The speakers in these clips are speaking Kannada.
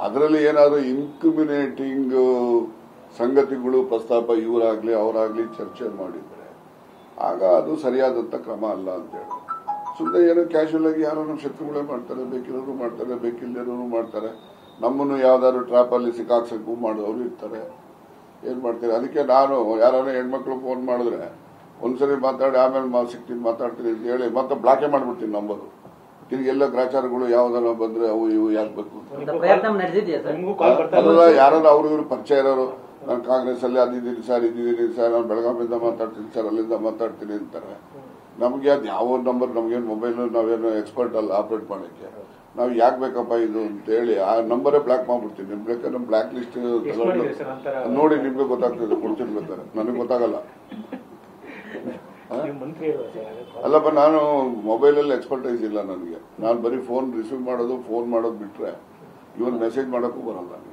ಅದರಲ್ಲಿ ಏನಾದ್ರು ಇನ್ಕ್ರಿಮಿನೇಟಿಂಗ್ ಸಂಗತಿಗಳು ಪ್ರಸ್ತಾಪ ಇವರಾಗ್ಲಿ ಅವರಾಗ್ಲಿ ಚರ್ಚೆ ಮಾಡಿದ್ರೆ ಆಗ ಅದು ಸರಿಯಾದಂತ ಕ್ರಮ ಅಲ್ಲ ಅಂತ ಹೇಳಿ ಸುಮ್ಮನೆ ಏನೋ ಕ್ಯಾಶುವಲ್ ಆಗಿ ಯಾರೋ ನಮ್ಮ ಶತ್ರುಗಳೇ ಮಾಡ್ತಾರೆ, ಬೇಕಿರೋರು ಮಾಡ್ತಾರೆ, ಬೇಕಿಲ್ಲದಿರೋರು ಮಾಡ್ತಾರೆ, ನಮ್ಮನ್ನು ಯಾವ್ದಾದ್ರು ಟ್ರಾಪ್ ಅಲ್ಲಿ ಸಿಕ್ಕಾಕ್ಸಕ್ಕೂ ಮಾಡೋರು ಇರ್ತಾರೆ. ಏನ್ ಮಾಡ್ತೀರಿ? ಅದಕ್ಕೆ ನಾನು ಯಾರು ಹೆಣ್ಮಕ್ಳು ಫೋನ್ ಮಾಡಿದ್ರೆ ಒಂದ್ಸರಿ ಮಾತಾಡಿ ಆಮೇಲೆ ಸಿಗ್ತೀನಿ ಮಾತಾಡ್ತೀನಿ ಅಂತ ಹೇಳಿ ಮತ್ತೆ ಬ್ಲಾಕೇ ಮಾಡ್ಬಿಡ್ತೀನಿ ನಂಬರು. ತಿರುಗಿ ಎಲ್ಲ ಗ್ರಾಚಾರಗಳು ಯಾವ್ದಾರ ಬಂದ್ರೆ ಅವು ಇವು ಯಾಕಬೇಕು ಅಲ್ಲ, ಯಾರು ಅವ್ರು ಇವ್ರು ಪರಿಚಯ ಇರೋರು ನಾನು ಕಾಂಗ್ರೆಸ್ ಅಲ್ಲಿ ಅದಿದ್ದೀನಿ ಸರ್ ನಾನು ಬೆಳಗಾವಿಯಿಂದ ಮಾತಾಡ್ತೀನಿ ಸರ್ ಅಲ್ಲಿಂದ ಮಾತಾಡ್ತೀನಿ ಅಂತಾರೆ. ನಮ್ಗೆ ಅದು ಯಾವ ನಂಬರ್ ನಮ್ಗೇನು ಮೊಬೈಲ್ ನಾವೇನು ಎಕ್ಸ್ಪರ್ಟ್ ಅಲ್ಲ ಆಪರೇಟ್ ಮಾಡಕ್ಕೆ. ನಾವು ಯಾಕೆ ಬೇಕಪ್ಪ ಇದು ಅಂತ ಹೇಳಿ ಆ ನಂಬರೇ ಬ್ಲಾಕ್ ಮಾಡ್ಬಿಡ್ತೀನಿ. ನಿಮ್ ಬೇಕಾದ್ರೆ ನಮ್ ಬ್ಲಾಕ್ ಲಿಸ್ಟ್ ನೋಡಿ ನಿಮ್ಗೆ ಗೊತ್ತಾಗ್ತದೆ, ಕೊಡ್ತೀನಿ ಬೇಕಾದ್ರೆ, ನನಗೆ ಗೊತ್ತಾಗಲ್ಲ. ಅಲ್ಲಪ್ಪ, ನಾನು ಮೊಬೈಲಲ್ಲಿ ಎಕ್ಸ್ಪರ್ಟೈಸ್ ಇಲ್ಲ ನನಗೆ. ನಾನು ಬರೀ ಫೋನ್ ರಿಸೀವ್ ಮಾಡೋದು ಬಿಟ್ರೆ ಇವನ್ ಮೆಸೇಜ್ ಮಾಡಕ್ಕೂ ಬರಲ್ಲ ನನಗೆ.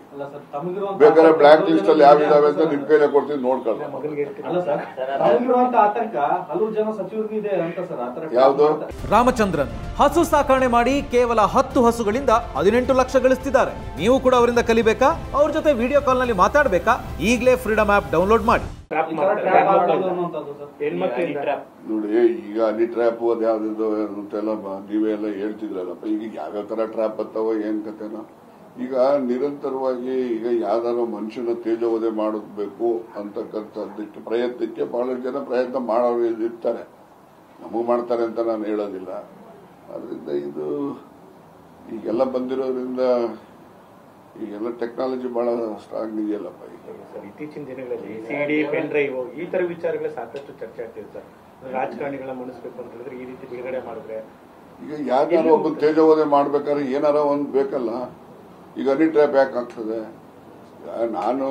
ಬೇಕಾದ್ರೆ ಬ್ಲಾಕ್ ಲಿಸ್ಟ್ ಅಲ್ಲಿ ಯಾವಿದಾವೆ ಅಂತ ನಿಮ್ ಕೈಲೇ ಕೊಡ್ತೀನಿ ನೋಡ್ಕೊಳ್ಳ. ಯಾವ್ದು? ರಾಮಚಂದ್ರನ್ ಹಸು ಸಾಕಣೆ ಮಾಡಿ ಕೇವಲ 10 ಹಸುಗಳಿಂದ 18 ಲಕ್ಷ ಗಳಿಸ್ತಿದ್ದಾರೆ. ನೀವು ಕೂಡ ಅವರಿಂದ ಕಲಿಬೇಕಾ? ಅವ್ರ ಜೊತೆ ವಿಡಿಯೋ ಕಾಲ್ ನಲ್ಲಿ ಮಾತಾಡಬೇಕಾ? ಈಗಲೇ ಫ್ರೀಡಮ್ ಆಪ್ ಡೌನ್ಲೋಡ್ ಮಾಡಿ. ನೋಡಿ, ಈಗ ಅಲ್ಲಿ ಟ್ರ್ಯಾಪ್ ಅದು ಯಾವ್ದು ಅಂತೆಲ್ಲ ನೀವೇ ಎಲ್ಲ ಹೇಳ್ತಿದ್ರಲ್ಲಪ್ಪ. ಈಗ ಯಾವ್ಯಾವ ತರ ಟ್ರ್ಯಾಪ್ ಬರ್ತಾವ ಏನ್ ಕತೆನೋ. ಈಗ ನಿರಂತರವಾಗಿ ಈಗ ಯಾವ್ದಾರ ಮನುಷ್ಯನ ತೇಜೋವಧೆ ಮಾಡಬೇಕು ಅಂತಕ್ಕಂಥದ್ದಕ್ಕೆ ಪ್ರಯತ್ನಕ್ಕೆ ಬಹಳಷ್ಟು ಜನ ಪ್ರಯತ್ನ ಮಾಡೋರು ಇರ್ತಾರೆ. ನಮಗೂ ಮಾಡ್ತಾರೆ ಅಂತ ನಾನು ಹೇಳೋದಿಲ್ಲ. ಅದರಿಂದ ಇದು ಈಗೆಲ್ಲ ಬಂದಿರೋದ್ರಿಂದ ಈಗೆಲ್ಲ ಟೆಕ್ನಾಲಜಿ ಬಹಳ ಸ್ಟ್ರಾಂಗ್ ಇದೆಯಲ್ಲಪ್ಪ. ಈಗ ಇತ್ತೀಚಿನ ದಿನಗಳಲ್ಲಿ ಸಿಡಿ ಪೆನ್ ಡ್ರೈವ್ ಈ ತರ ವಿಚಾರಗಳು ಸಾಕಷ್ಟು ಚರ್ಚೆ ಆಗ್ತಿದೆ ಸರ್. ರಾಜಕಾರಣಿಗಳನ್ನ ಮುನಿಸ್ಬೇಕು ಅಂತ ಹೇಳಿದ್ರೆ ಈ ರೀತಿ ಬಿಡುಗಡೆ ಮಾಡಿದ್ರೆ ಈಗ ಯಾರು ಒಬ್ಬ ತೇಜೋವಧೆ ಮಾಡ್ಬೇಕಾದ್ರೆ ಏನಾರ ಒಂದು ಬೇಕಲ್ಲ. ಈಗ ಹನಿ ಟ್ರ್ಯಾಪ್ ಯಾಕೆ ಆಗ್ತದೆ? ನಾನು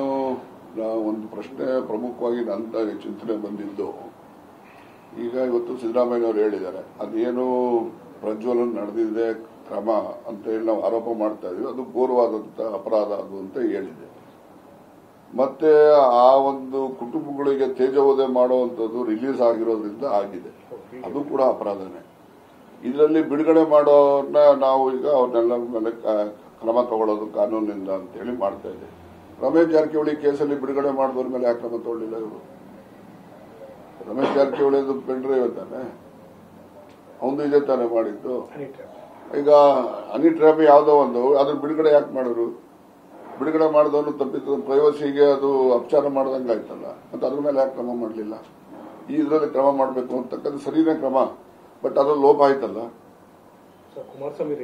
ಒಂದು ಪ್ರಶ್ನೆ ಪ್ರಮುಖವಾಗಿ ನನ್ನ ಚಿಂತನೆ ಬಂದಿದ್ದು, ಈಗ ಇವತ್ತು ಸಿದ್ದರಾಮಯ್ಯನವರು ಹೇಳಿದ್ದಾರೆ ಅದೇನು ಪ್ರಜ್ವಲನ್ ನಡೆದಿದೆ ಕ್ರಮ ಅಂತ ಹೇಳಿ ನಾವು ಆರೋಪ ಮಾಡ್ತಾ ಇದೀವಿ, ಅದು ಘೋರವಾದಂತ ಅಪರಾಧ ಅದು ಅಂತ ಹೇಳಿದೆ. ಮತ್ತೆ ಆ ಒಂದು ಕುಟುಂಬಗಳಿಗೆ ತೇಜೋವಧೆ ಮಾಡುವಂಥದ್ದು ರಿಲೀಸ್ ಆಗಿರೋದ್ರಿಂದ ಆಗಿದೆ, ಅದು ಕೂಡ ಅಪರಾಧನೇ. ಇದರಲ್ಲಿ ಬಿಡುಗಡೆ ಮಾಡೋನ್ನ ನಾವು ಈಗ ಅವ್ರನ್ನೆಲ್ಲ ಮೇಲೆ ಕ್ರಮ ತಗೊಳ್ಳೋದು ಕಾನೂನಿನಿಂದ ಅಂತ ಹೇಳಿ ಮಾಡ್ತಾ ಇದ್ದೇವೆ. ರಮೇಶ್ ಜಾರಕಿಹೊಳಿ ಕೇಸಲ್ಲಿ ಬಿಡುಗಡೆ ಮಾಡಿದವ್ರ ಮೇಲೆ ಯಾಕೆ ಕ್ರಮ ತಗೊಳ್ಳಿಲ್ಲ ಇವರು? ರಮೇಶ್ ಜಾರಕಿಹೊಳಿ ಪೆನ್ ಡ್ರೈವ್ ತಾನೆ, ಅವನು ಇದೆ ತಾನೆ ಮಾಡಿದ್ದು. ಈಗ ಹನಿ ಟ್ರ್ಯಾಪ್ ಯಾವುದೋ ಒಂದು ಅದ್ರ ಬಿಡುಗಡೆ ಯಾಕೆ ಮಾಡಿದ್ರು? ಬಿಡುಗಡೆ ಮಾಡಿದವನು ತಪ್ಪಿದ ಪ್ರೈವಸಿಗೆ ಅದು ಅಪಚಾರ ಮಾಡ್ದಂಗೆ ಆಯ್ತಲ್ಲ, ಮತ್ತೆ ಅದ್ರ ಮೇಲೆ ಯಾಕೆ ಕ್ರಮ ಮಾಡಲಿಲ್ಲ? ಈ ಇದರಲ್ಲಿ ಕ್ರಮ ಮಾಡಬೇಕು ಅಂತಕ್ಕಂಥ ಸರಿನೇ ಕ್ರಮ, ಬಟ್ ಅದ್ರಲ್ಲಿ ಲೋಪ ಆಯ್ತಲ್ಲ. ಕುಮಾರಸ್ವಾಮಿ